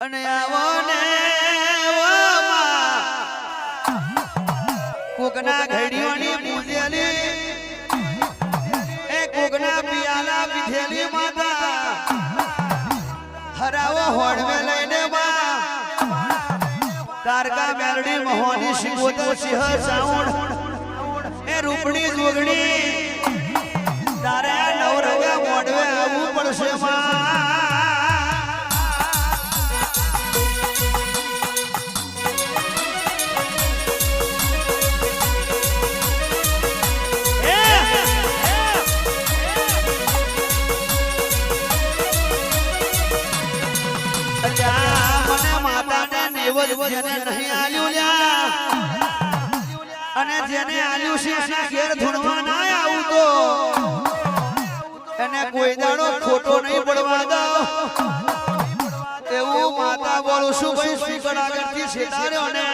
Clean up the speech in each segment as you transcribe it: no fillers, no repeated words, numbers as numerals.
અને આવો ને કોકના ઘડીઓની પૂજેલી એ કોકના પિયાલા પીધેલી માતા હરાવો હોડવે લઈને તારકા મેરડી મહોની શિકોતર સિંહ સાઉન્ડ એ રૂપણી જોગણી તારે નવરંગા મોડવે આવવું પડશે માં અને જેને આલ્યું છે એના ઘેર ધૂણવા ના આવું તો એને કોઈ દાડો ખોટો નહીં પડવા દો એવું માતા બોલું છું ભાઈ શ્રીકળ આગળથી છેટાર્યો ને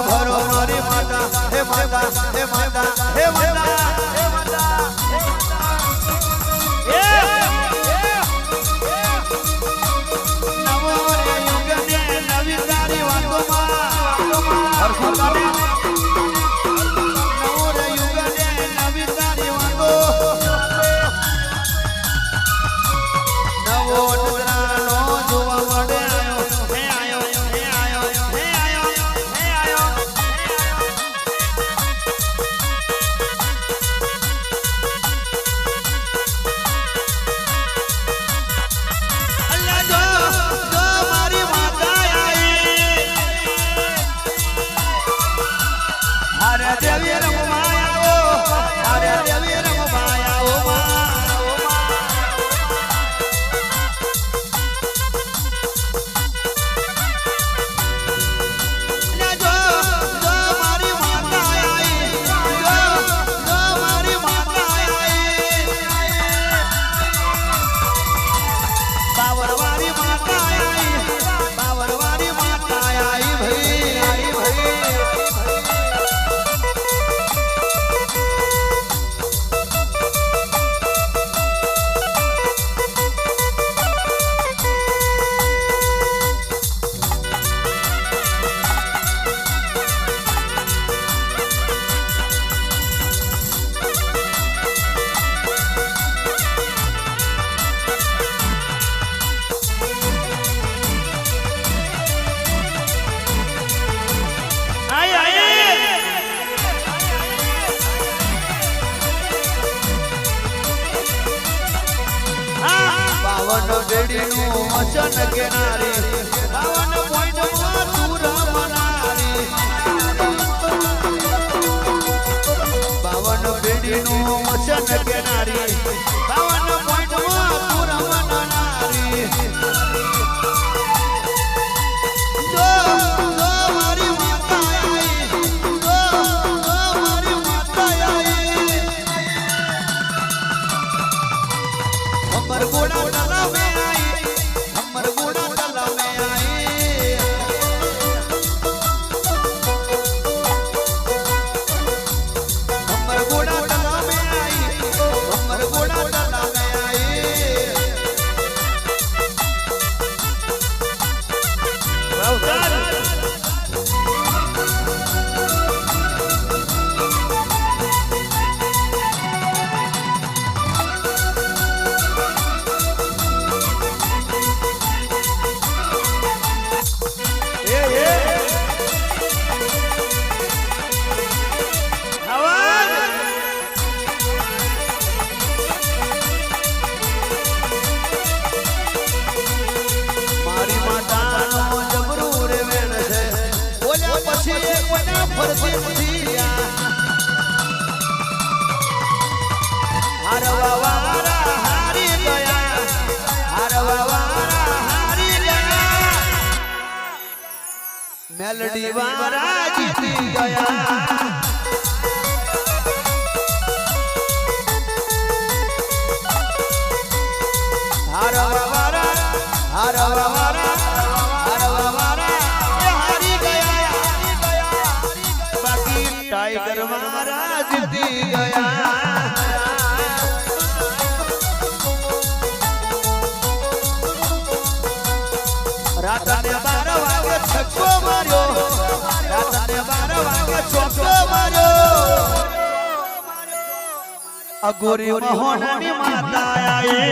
ભરો મારી માતા હે માતા હે માતા હે માતા હે માતા નવો રે યુગને નવી તારી વાતોમાં હરખું નવો રે યુગને નવી તારી વાતો નવો નજરાનો જોવા મળે વચન કેનારી બાવન પોઈન્ટ તું રમનારી બાવન પેઢીનું વચન કેનારી બાવન પોઈન્ટ તું રમનારી જો મારી માતા આવી જો મારી માતા આવી અમર ગોડા ડાલા મે मेलडी वारा जीती गया हरवा वारा हरवा वारा हरवा वारा ये हारी गया बाकी टाइगर वारा जीती गया रात ने 12 वागे छक्को मार्यो रात ने 12 वागे चौको मार्यो अगोरी मोहनानी माता आए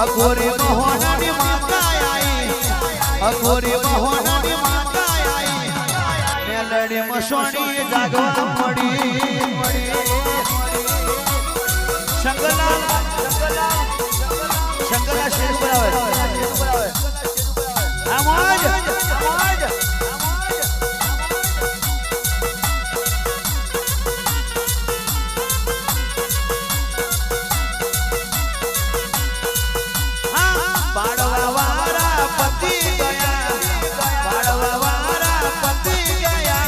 अगोरी मोहनानी माता आई अगोरी मोहनानी माता आई मेलडी मसोनी जागवा मड़ी शंकरला शंकरला शेर बनावे आवाज बाड़वा वारा पति गया बाड़वा वारा पति गया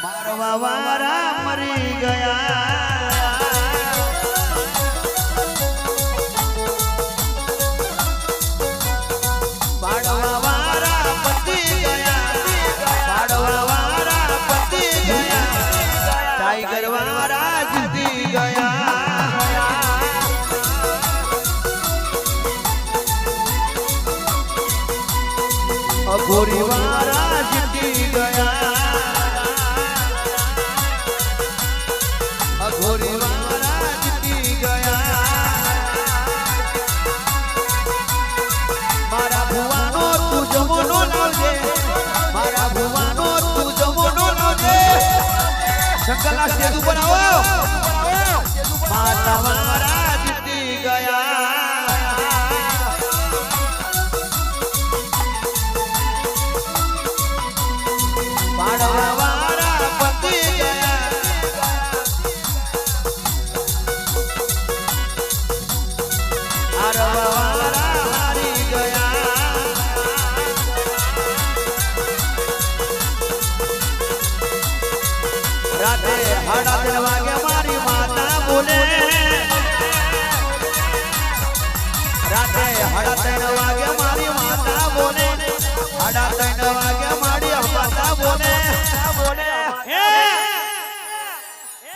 मारवा वारा मरी गया टाइगर वारा जीती गया अघोरी वारा जीती गया अघोरी वारा जीती गया मारा भुवानो तू जमोनो लावजे मारा भुवानो तू जमोनो लावजे शंकरला सेतु बनाओ माता वारा जीती गया बाड़वा वारा पति गया हरवा वारा हारी गया राते 3:30 वागे मारी माता बोले राते 3:30 वागे मारी माता बोले 3:30 वागे मारी माता बोले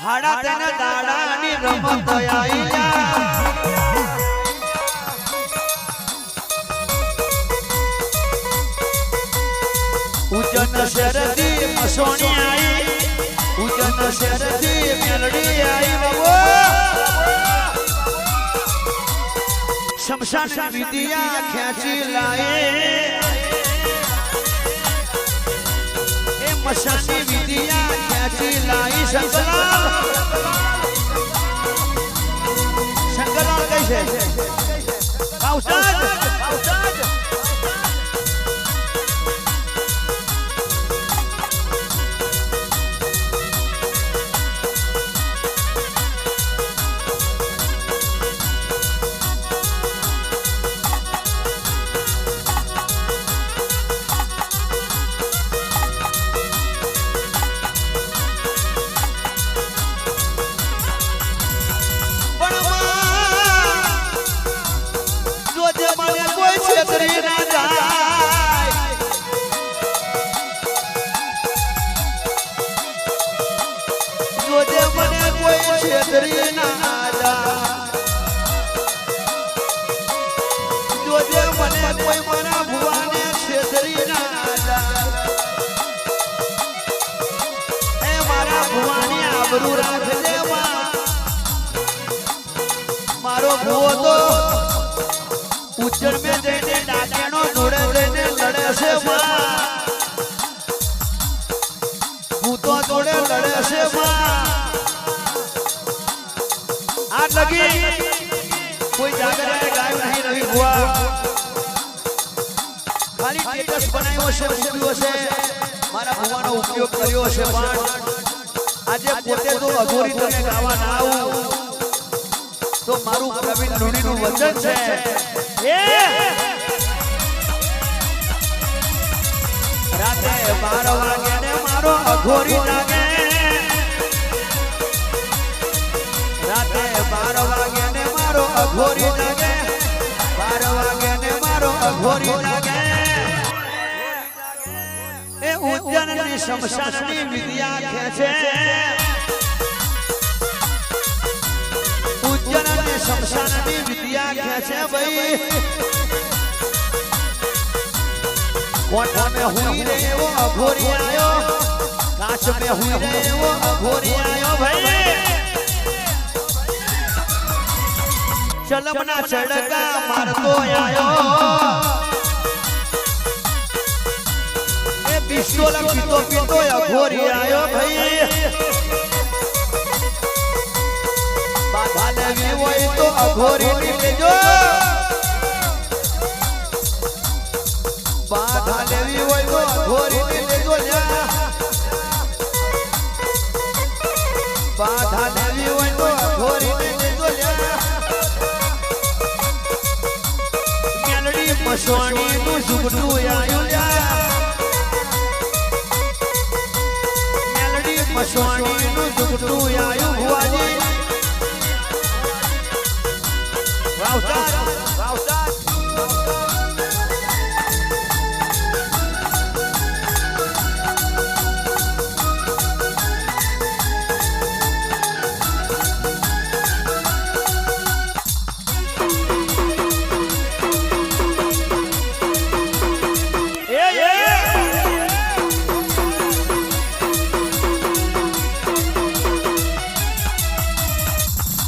3:30 દાડાની રમત આવી ઉજન શરદી મસોણી आई उजन शरदी मेलडी आई बाबू शमशान विदिया खेची लाए ए मशानी विदिया खेची लाई शंकरलाल शंकरलाल कैसे उस्ताद मारो भुवो तो उज्जर में देने डाकेनो जोड़े देने लड़े से मां भूतो जोड़े लड़े से मां आज लगी कोई जाकर गाय नहीं रही हुआ खाली टेटस बनायो છે મૂક્યો છે મારા ભુવાનો ઉપયોગ કર્યો છે પણ આજે પોતે તો અઘોરી તને ગાવા ના આવું તો મારું પ્રવીણ લુણીનું વચન છે રાતે 12 વાગે ને મારો અઘોરી જાગે રાતે 12 વાગે ને મારો અઘોરી જાગે 12 વાગે ને મારો અઘોરી જાગે એ ઉજ્જૈનની શમશાનની વિદ્યા ખેંચે ઉજ્જૈનની શમશાનની વિદ્યા ખેંચે ભાઈ कोठा में हुई रे वो अघोरी आयो कांच में हुई रे वो अघोरी आयो भाई चलमना चढ़का मारतो आयो ए पिस्तौल पीतो पीतो अघोरी आयो भाई बाधा लेवी होय तो अघोरी ने लेजो बाधा लेवी होय तो अघोरी ने लेजो ल्या बाधा लेवी होय तो अघोरी ने लेजो ल्या मेलडी मसवाणी નું ઝુગડું આયું લ્યા મેલડી મસવાણી નું ઝુગડું આયું ભુવાજી વાવતા વાવતા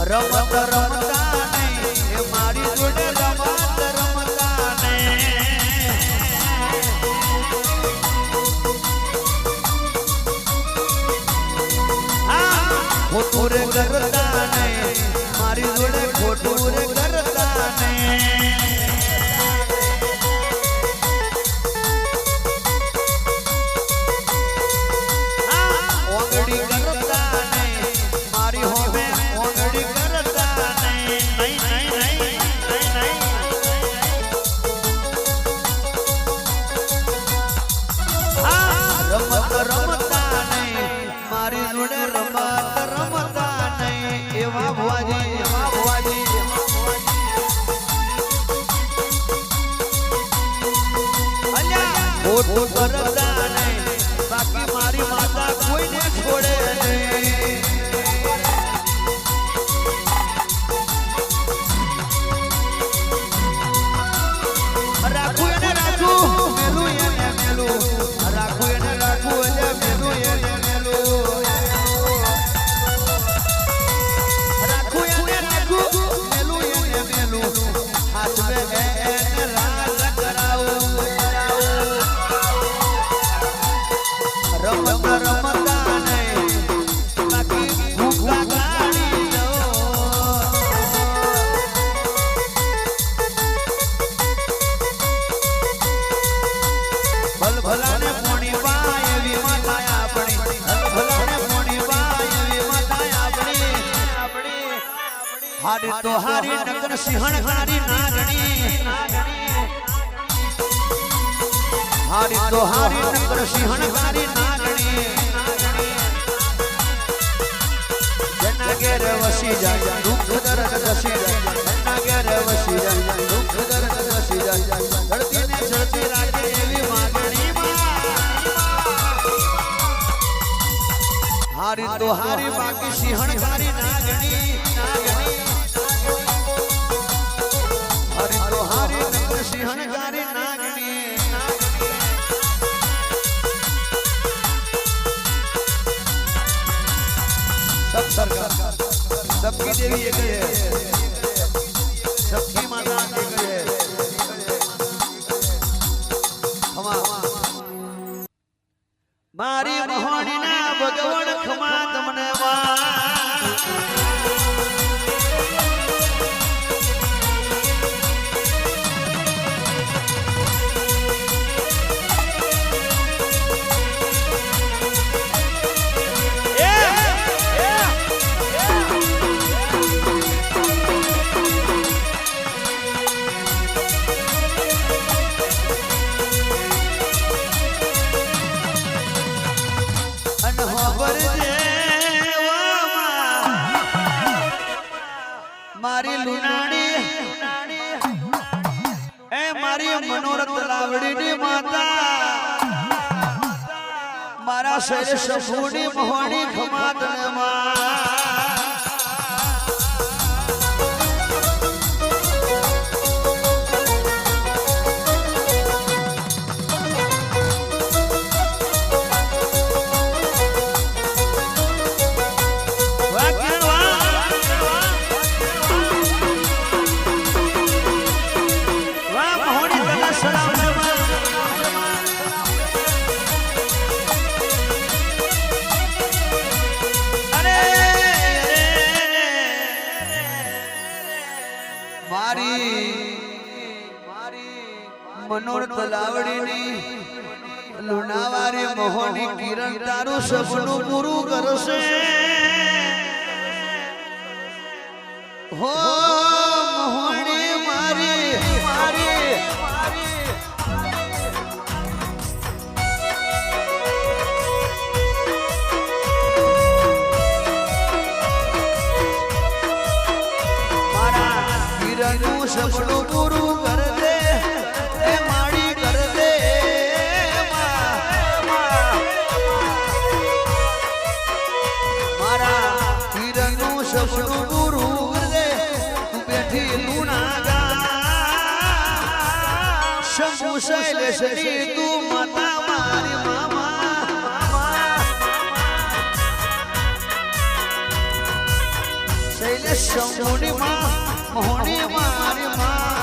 रमत रमता नहीं ये मारी जोड़े रमत रमता नहीं हाँ खोटूरे करता नहीं मारी जोड़े खोटूरे करता नहीं हाँ ओंगड़ी करता नहीं मारी होवे ओंगड़ी रमता नहीं मारी जोड़े रमत रमता नहीं एवा भुवाजी अल्યા ખોટું કરતા નહીં બાકી મારી માતા કોઈને છોડે નહીં રાખું એને રાખું મેલું એને મેલું રાખું એને રાખું એને મેલું એને મેલું રાખું એને રાખું મેલું એને મેલું હાથ મે એને રાજ કરાવું રમત રમતા નહીં બાકી ભૂખા કાઢી દો ભલ ભલાને પોણી બાય એવી માતા આપણી ભલ ભલાને પોણી બાય એવી માતા આપણી હારી તો હારી નગર સિંહણ હારી નાગણી હારી તો હારી નગર સિંહણ હારી નાગણી જેના ઘેર વસી જાય દુઃખ દર્દ વસી જાય જેના ઘેર વસી જાય દુઃખ દર્દ વસી જાય ધરતી ને ચડતી રાખે એવી માગણી हारी तो हारी बाकी सिंहण हारी नागणी हारी तो हारी नगर सिंहण हारी नागणी सब सरकार सबकी देवी एक है सबकी माता एक है मारी मोहनी ना भगवान खमा तमने મારી લુનાડી એ મારી મનોરથ લાવડીની માતા મારા શૈલ શંભુની મોહણી ખમાતને માં મનોરથ લાવડીની લુણાવારી મોહની કિરણ તારું સપનું પૂરું કરશે હો મોહની મારી મારી મારા કિરણનું સપનું પૂરું કરજે સપનું પૂરું કરજે તું બેઠી લુણાગા શંભુ શૈલેષની તું માતા મારી મામા શૈલેષ શંભુની માં મોહણી મારી માં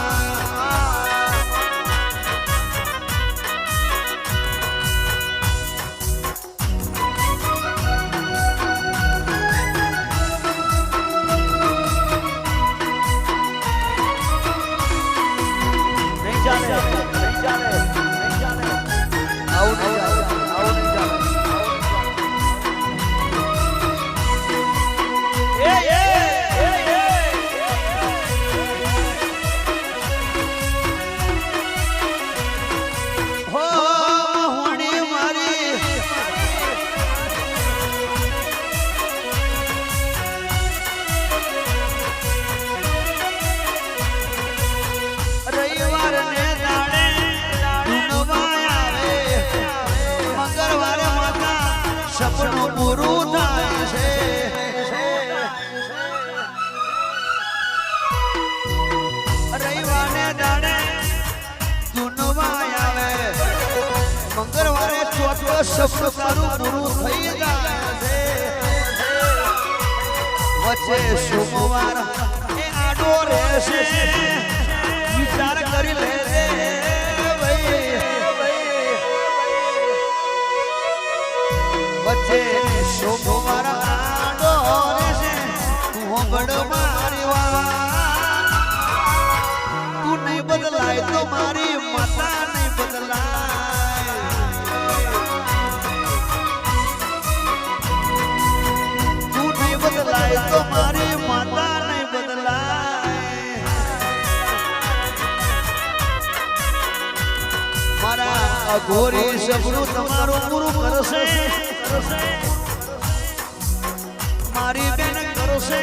સપનું પૂરું થાય છે રવિવારે દાડે ધૂનવા આવે મંગળવારે ચોથો સપનું તારું પૂરું થઈ જાય છે વચ્ચે સોમવાર એ આડો રહેશે વિચાર કરી લેજે વચ્ચે સોમવાર આડો રહેશે તું હોંભળ મારી વાત તું નહીં બદલાય તો મારી માતા નહીં બદલાય તું નહીં બદલાય તો મારી માતા નહીં બદલાય મારા અઘોરી સપનું તમારું પૂરું કરશે મારી બેન કરશે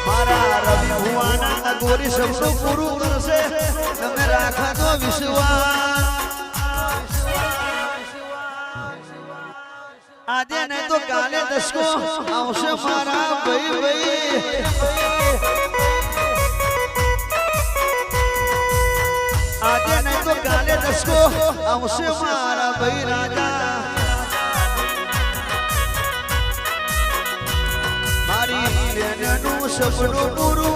મારા રવિ ભુવાના અઘોરી સપનું પૂરું કરશે તમે રાખજો વિશ્વાસ આજે નહીં તો કાલે દસકો આવશે મારા ભાઈ આજે નહીં તો કાલે દસકો આવશે મારા ભાઈ રાજા મારી બેનનું સપનું પૂરું